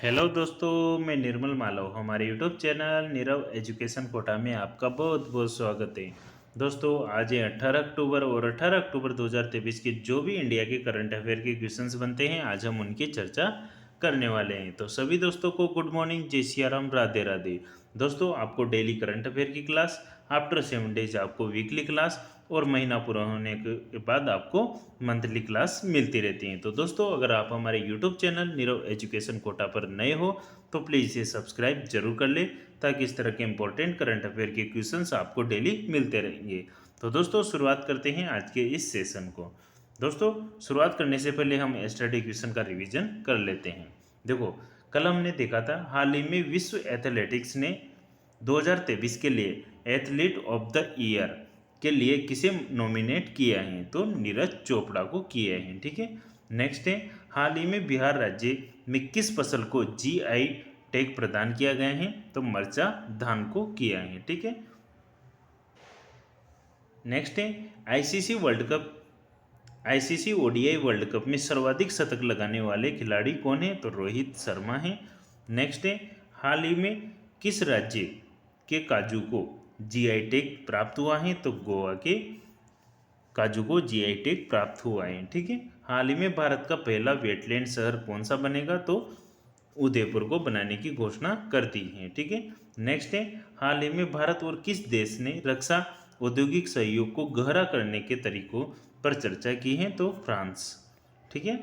Hello दोस्तों, मैं निर्मल मालव। हमारे YouTube channel Neerav education Kota में आपका बहुत बहुत स्वागत है। दोस्तों, आज है 18 अक्टूबर और 18 अक्टूबर 2023 के जो भी इंडिया के करंट अफेयर के क्वेश्चंस बनते हैं, आज हम उनकी चर्चा करने वाले हैं। तो सभी दोस्तों को गुड मॉर्निंग, जय सिया राम, राधे राधे। दोस्तों, आपको डेली करंट अफेयर की क्लास, आफ्टर 7 डेज आपको वीकली क्लास और महीना पूरा होने के बाद आपको मंथली क्लास मिलती रहती हैं। तो दोस्तों, अगर आप हमारे YouTube channel Neerav education Kota पर नए हो तो प्लीज़ इसे सब्सक्राइब जरूर कर लें, ताकि इस तरह के इंपॉर्टेंट करंट अफेयर के क्वेश्चंस आपको डेली मिलते रहेंगे। तो दोस्तों, शुरुआत करते हैं आज के इस सेशन को। दोस्तों, शुरुआत करने से पहले हम स्टडी क्वेश्चन का रिवीजन कर लेते हैं। देखो, कल हमने देखा था हाल ही में विश्व एथलेटिक्स ने 2023 के लिए एथलीट ऑफ द ईयर के लिए किसे नॉमिनेट किया है, तो नीरज चोपड़ा को किया है। ठीक है। नेक्स्ट है, हाल ही में बिहार राज्य में किस फसल को जीआई टैग प्रदान किया गया है, तो मरचा धान को किया है। ठीक है। नेक्स्ट है, ICC world cup ICC ODI world cup में सर्वाधिक शतक लगाने वाले खिलाड़ी कौन है, तो रोहित शर्मा है। नेक्स्ट है, हाल ही में किस राज्य के काजू को जीआई टैग प्राप्त हुआ है, तो गोवा के काजू को जीआई टैग प्राप्त हुआ है। ठीक है। हाल ही में भारत का पहला वेटलैंड शहर कौन सा बनेगा, तो उदयपुर को बनाने की घोषणा कर दी है। ठीक है। नेक्स्ट है, हाल ही में भारत और किस देश ने रक्षा औद्योगिक सहयोग को गहरा करने के तरीकों पर चर्चा की है, तो फ्रांस। ठीक है।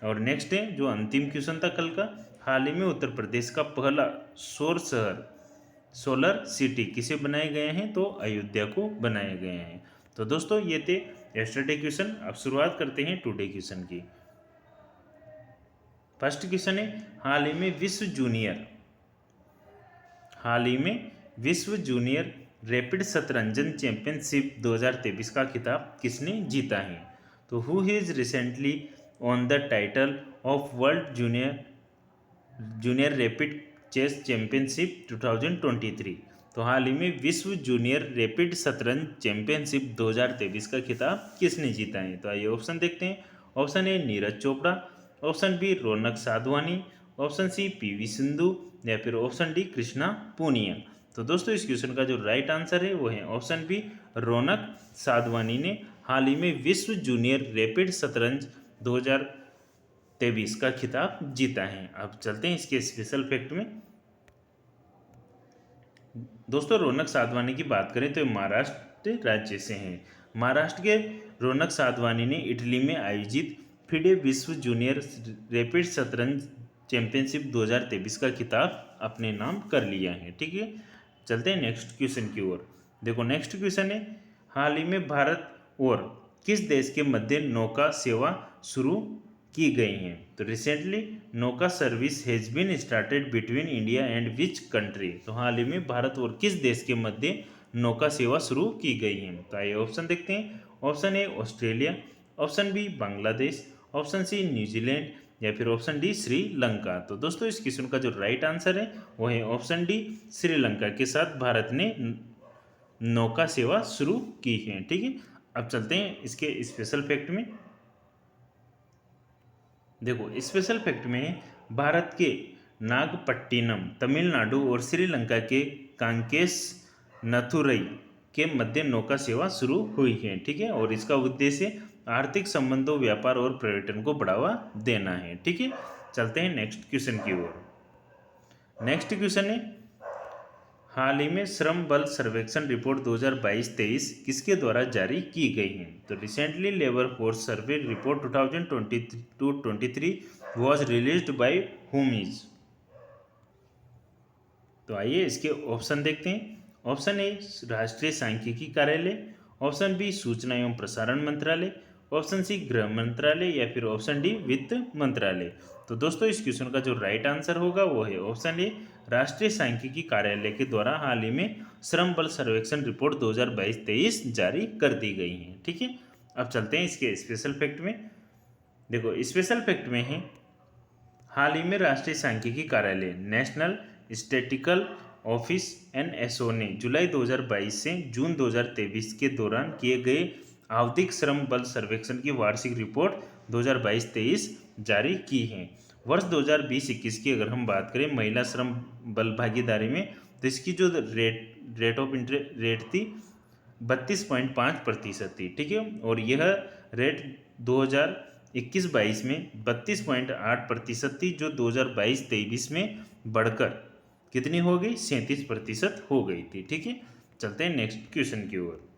और नेक्स्ट है, जो अंतिम क्वेश्चन था कल का, हाल ही में उत्तर प्रदेश का पहला सौर शहर सोलर सिटी किसे बनाए गए हैं, तो अयोध्या को बनाए गए हैं। तो दोस्तों, ये थे यस्टरडे क्वेश्चन। अब शुरुआत करते हैं टुडे क्वेश्चन की। फर्स्ट क्वेश्चन है, हाल ही में विश्व जूनियर रैपिड शतरंजन चैंपियनशिप 2023 का खिताब किसने जीता है, तो who has recently won the title of world junior rapid chess championship 2023। तो हाल ही में विश्व जूनियर रैपिड शतरंज चैंपियनशिप 2023 का खिताब किसने जीता है, तो आइए ऑप्शन देखते हैं। Option A Neeraj Chopra, option B Raunak Sadhwani, option C PV Sindhu, या फिर ऑप्शन डी कृष्णा पूनिया। तो दोस्तों, इस क्वेश्चन का जो राइट आंसर है वो है ऑप्शन बी रौनक साधवानी ने हाल ही में विश्व जूनियर रैपिड शतरंज 2023 का खिताब जीता है। अब चलते हैं इसके स्पेशल फैक्ट में। दोस्तों, रौनक साधवानी की बात करें तो महाराष्ट्र राज्य से हैं। महाराष्ट्र के रौनक साधवानी ने इटली में आयोजित फिडे विश्व जूनियर रैपिड शतरंज चैंपियनशिप 2023 का खिताब अपने नाम कर लिया है। ठीक है। चलते हैं नेक्स्ट क्वेश्चन की ओर। देखो, नेक्स्ट क्वेश्चन है, हाल ही में भारत और किस देश के मध्य नौका सेवा शुरू की गई हैं, तो रिसेंटली नौका service has been started between India and which country. तो हाल ही में भारत और किस देश के मध्य नौका सेवा शुरू की गई है, तो आइए ऑप्शन देखते हैं। Option A Australia, option B Bangladesh, option C New Zealand, या फिर ऑप्शन डी श्रीलंका। तो दोस्तों, इस क्वेश्चन का जो राइट आंसर है वो है ऑप्शन डी श्रीलंका के साथ भारत ने नौका सेवा शुरू की है। ठीक है। अब चलते हैं इसके स्पेशल फैक्ट में। देखो, स्पेशल फैक्ट में भारत के नागपट्टिनम तमिलनाडु और श्रीलंका के कांकेस नथुरई के मध्य नौका सेवा शुरू हुई है। ठीक है। और इसका उद्देश्य आर्थिक संबंधों, व्यापार और पर्यटन को बढ़ावा देना है। ठीक है। चलते हैं नेक्स्ट क्वेश्चन की ओर। नेक्स्ट क्वेश्चन है, हाल ही में श्रम बल सर्वेक्षण रिपोर्ट 2022-23 किसके द्वारा जारी की गई है, तो recently labour force survey report 2022-23 was released by whom is. तो आइए इसके ऑप्शन देखते हैं। ऑप्शन ए राष्ट्रीय सांख्यिकी कार्यालय, ऑप्शन बी सूचना एवं प्रसारण मंत्रालय, ऑप्शन सी गृह मंत्रालय, या फिर ऑप्शन डी वित्त मंत्रालय। तो दोस्तों, इस क्वेश्चन का जो राइट आंसर होगा वो है ऑप्शन ए राष्ट्रीय सांख्यिकी कार्यालय के द्वारा हाल ही में श्रम बल सर्वेक्षण रिपोर्ट 2022-23 जारी कर दी गई है। ठीक है। अब चलते हैं इसके स्पेशल फैक्ट में। देखो, स्पेशल फैक्ट में है, हाल ही में राष्ट्रीय सांख्यिकी कार्यालय नेशनल स्टैटिस्टिकल ऑफिस एनएसओ ने जुलाई 2022 से जून 2023 के दौरान किए गए आवधिक श्रम बल सर्वेक्षण की वार्षिक रिपोर्ट 2022-23 जारी की है। वर्ष 2020-21 की अगर हम बात करें महिला श्रम बल भागीदारी में, तो इसकी जो रेट ऑफ इंटरेस्ट रेट थी 32.5% थी, ठीक है। और यह रेट 2021-22 में 32.8% थी, जो 2022-23 में बढ़कर कितनी हो गई, 37% हो गई थी, ठीक है। चलते हैं नेक्स्ट क्वेश्चन की ओर।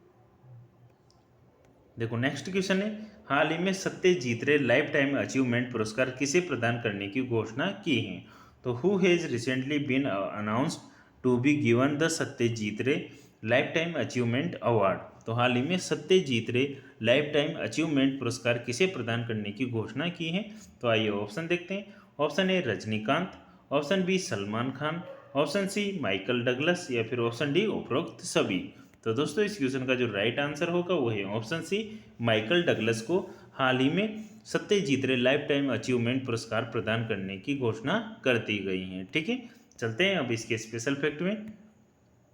देखो नेक्स्ट क्वेश्चन है, हाल ही में Satyajit Ray life time achievement पुरस्कार किसे प्रदान करने की घोषणा की है। तो who has recently been announced to be given the Satyajit Ray life time achievement award. तो हाल ही में Satyajit Ray life time achievement पुरस्कार किसे प्रदान करने की घोषणा की है। तो आइए ऑप्शन देखते हैं। Option A Rajinikanth, option B Salman Khan, option C Michael Douglas, या फिर ऑप्शन डी उपरोक्त सभी। तो दोस्तों इस क्वेश्चन का जो राइट आंसर होगा वो है ऑप्शन सी, माइकल डगलस को हाल ही में Satyajit Ray life time achievement पुरस्कार प्रदान करने की घोषणा कर दी गई है, ठीक है। चलते हैं अब इसके स्पेशल फैक्ट में।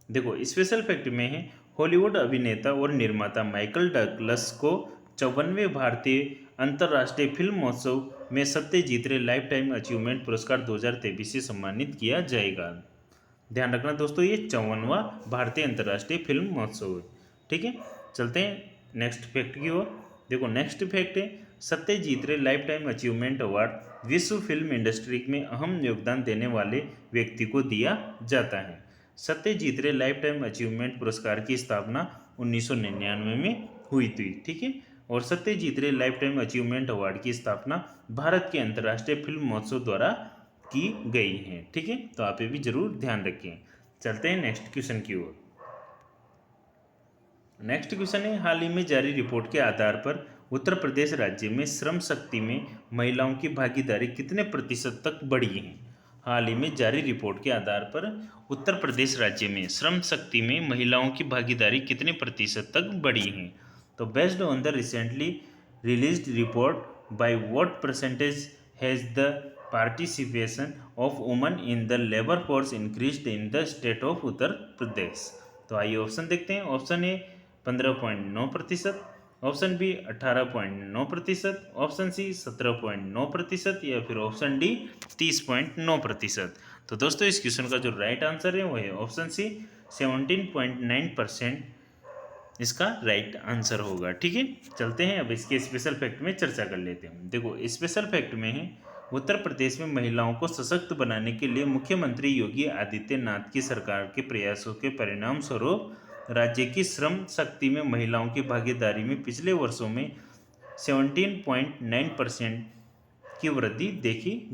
देखो स्पेशल फैक्ट में है, हॉलीवुड अभिनेता और निर्माता माइकल डगलस को 54वें भारतीय अंतर्राष्ट्रीय फिल्म महोत्सव में Satyajit Ray life time achievement पुरस्कार 2023 से सम्मानित किया जाएगा। ध्यान रखना दोस्तों, ये 54वां भारतीय अंतर्राष्ट्रीय फिल्म महोत्सव है, ठीक है। चलते हैं नेक्स्ट फैक्ट की ओर। देखो नेक्स्ट फैक्ट है, Satyajit Ray life time achievement award विश्व फिल्म इंडस्ट्री में अहम योगदान देने वाले व्यक्ति को दिया जाता है। Satyajit Ray life time achievement पुरस्कार की स्थापना 1999 में हुई थी, ठीक है। और Satyajit Ray life time achievement award की स्थापना भारत के अंतर्राष्ट्रीय फिल्म महोत्सव द्वारा की गई है, ठीक है। तो आप ये भी जरूर ध्यान रखें। चलते हैं नेक्स्ट क्वेश्चन की ओर। नेक्स्ट क्वेश्चन है, हाल ही में जारी रिपोर्ट के आधार पर उत्तर प्रदेश राज्य में श्रम शक्ति में महिलाओं की भागीदारी कितने प्रतिशत तक बढ़ी है। हाल ही में जारी रिपोर्ट के आधार पर उत्तर प्रदेश राज्य में श्रम शक्ति में महिलाओं की भागीदारी कितने प्रतिशत तक बढ़ी है। तो based on the recently released report, by what percentage has the participation of woman in the labour force increased in the state of Uttar Pradesh. तो आइए ऑप्शन देखते हैं। Option A 15.9%, option B 18.9%, option C 17.9%, या फिर ऑप्शन डी 30.9%। तो दोस्तों इस question का जो राइट आंसर है वो है ऑप्शन सी, 17.9% इसका राइट आंसर होगा, ठीक है। चलते हैं अब इसके स्पेशल फैक्ट में चर्चा कर लेते हैं। देखो स्पेशल फैक्ट में है, उत्तर प्रदेश में महिलाओं को सशक्त बनाने के लिए मुख्यमंत्री योगी आदित्यनाथ की सरकार के प्रयासों के परिणाम स्वरूप राज्य की श्रम शक्ति में महिलाओं की भागीदारी में पिछले वर्षों में 17.9% की वृद्धि देखी